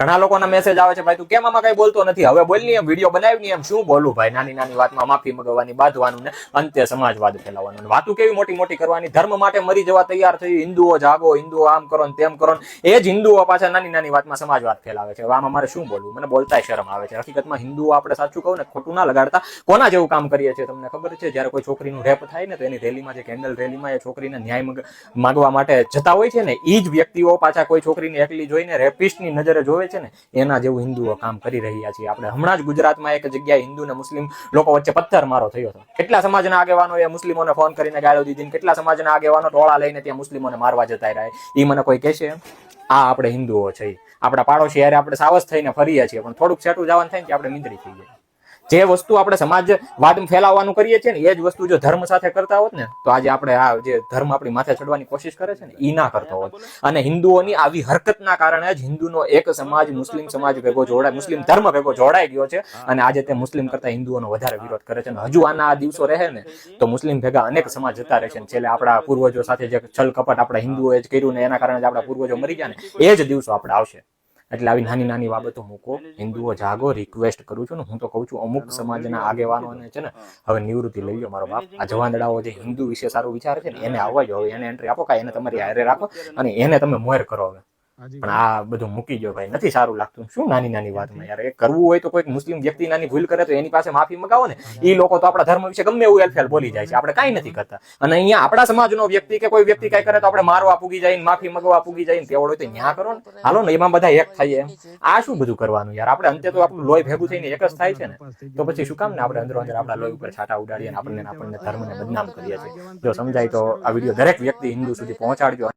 ઘણા લોકોના મેસેજ આવે છે, ભાઈ તું કેમ આમાં કઈ બોલતો નથી, હવે બોલ ની, એમ વિડીયો બનાવી ની, એમ શું બોલું ભાઈ, નાની નાની વાતમાં માફી મગવાની, બાંધવાનું ને અંતે સમાજવાદ ફેલાવવાનું, વાતું કેવી મોટી મોટી કરવાની, ધર્મ માટે મરી જવા તૈયાર થઈ, હિન્દુઓ જાગો, હિન્દુઓ આમ કરો ને તેમ કરો, એ જ હિન્દુઓ પાછા નાની નાની વાતમાં સમાજવાદ ફેલાવે છે. આમાં મારે શું બોલવું, મને બોલતાય શરમ આવે છે. હકીકતમાં હિન્દુઓ આપણે સાચું કહું ને, ખોટું ના લગાડતા, કોના જેવું કામ કરીએ છીએ તમને ખબર છે? જયારે કોઈ છોકરીનું રેપ થાય ને, તો એની રેલીમાં, જે કેન્ડલ રેલીમાં એ છોકરીને ન્યાય માંગવા માટે જતા હોય છે ને, એ જ વ્યક્તિઓ પાછા કોઈ છોકરીને એકલી જોઈને રેપિસ્ટની નજરે જોવે છે ને, એના જેવું હિન્દુઓ કામ કરી રહ્યા છીએ આપણે. હમણાં જ ગુજરાતમાં એક જગ્યાએ હિન્દુ ને મુસ્લિમ લોકો વચ્ચે પથ્થરમારો થયો હતો. કેટલા સમાજના આગેવાનો એ મુસ્લિમોને ફોન કરીને ગાળો દીધી, કેટલા સમાજના આગેવાનો ટોળા લઈને ત્યાં મુસ્લિમોને મારવા જતા રહ્યા. એ મને કોઈ કહેશે? આ આપણે હિન્દુઓ છે, આપણા પાડોશી યારે આપણે સાવસ થઈને ફરીએ છીએ, પણ થોડુંક સેટું જવાનું થાય ને આપણે મીંદડી થઈ જાય. જે વસ્તુ આપણે સમાજવાદ ફેલાવવાનું કરીએ છીએ ને, એ જ વસ્તુ જો ધર્મ સાથે કરતા હોત ને, તો આજે આપણે આ જે ધર્મ આપણી માથે ચડવાની કોશિશ કરે છે ને, એ ના કરતો હોત. અને હિન્દુઓની આવી હરકતના કારણે જ હિન્દુનો એક સમાજ મુસ્લિમ સમાજ ભેગો જોડાય, મુસ્લિમ ધર્મ ભેગો જોડાઈ ગયો છે. અને આજે તે મુસ્લિમ કરતા હિન્દુઓનો વધારે વિરોધ કરે છે. હજુ આના દિવસો રહે ને, તો મુસ્લિમ ભેગા અનેક સમાજ જતા રહેશે. છેલ્લે આપણા પૂર્વજો સાથે જે છલ કપટ આપણા હિન્દુઓએ જ કર્યું ને, એના કારણે જ આપણા પૂર્વજો મરી ગયા ને, એ જ દિવસો આપણે આવશે. એટલે આવી નાની નાની બાબતો મૂકો, હિન્દુઓ જાગો, રિક્વેસ્ટ કરું છું ને. હું તો કહું છું, અમુક સમાજના આગેવાનોને છે ને, હવે નિવૃત્તિ લઈ લો મારો બાપ. આ જવાંદડાઓ જે હિન્દુ વિશે સારું વિચારે છે ને, એને આવવા જો, એને એન્ટ્રી આપો, કાંઈ એને તમારી હારે રાખો અને એને તમે મોર કરો હવે. પણ આ બધું મૂકી ગયો ભાઈ, નથી સારું લાગતું. શું નાની નાની વાતમાં યાર, એ કરવું હોય તો કોઈક મુસ્લિમ વ્યક્તિ નાની ભૂલ કરે તો એની પાસે માફી મગાવો ને. એ લોકો તો આપણા ધર્મ વિશે ગમે એવું એલફેલ બોલી જાય છે, આપણે કાંઈ નથી કરતા. અને અહીંયા આપણા સમાજનો વ્યક્તિ કે કોઈ વ્યક્તિ કાંઈ કરે તો આપણે મારવા પૂગી જાય, માફી મગવા પૂગી જાય, તેવડ હોય તો ન્યા કરો ને. હાલો ને, એમાં બધા એક થાય એમ. આ શું બધું કરવાનું યાર? આપણે અંતે તો આપણું લોહી ભેગું થઈને એક જ થાય છે ને, તો પછી શું કામ ને આપણે અંદરો અંદર આપણા લોહી ઉપર છાંટા ઉડાડીએ ને આપણને ધર્મને બદનામ કરીએ છીએ. જો સમજાય તો આ વિડીયો દરેક વ્યક્તિ હિન્દુ સુધી પહોંચાડજો.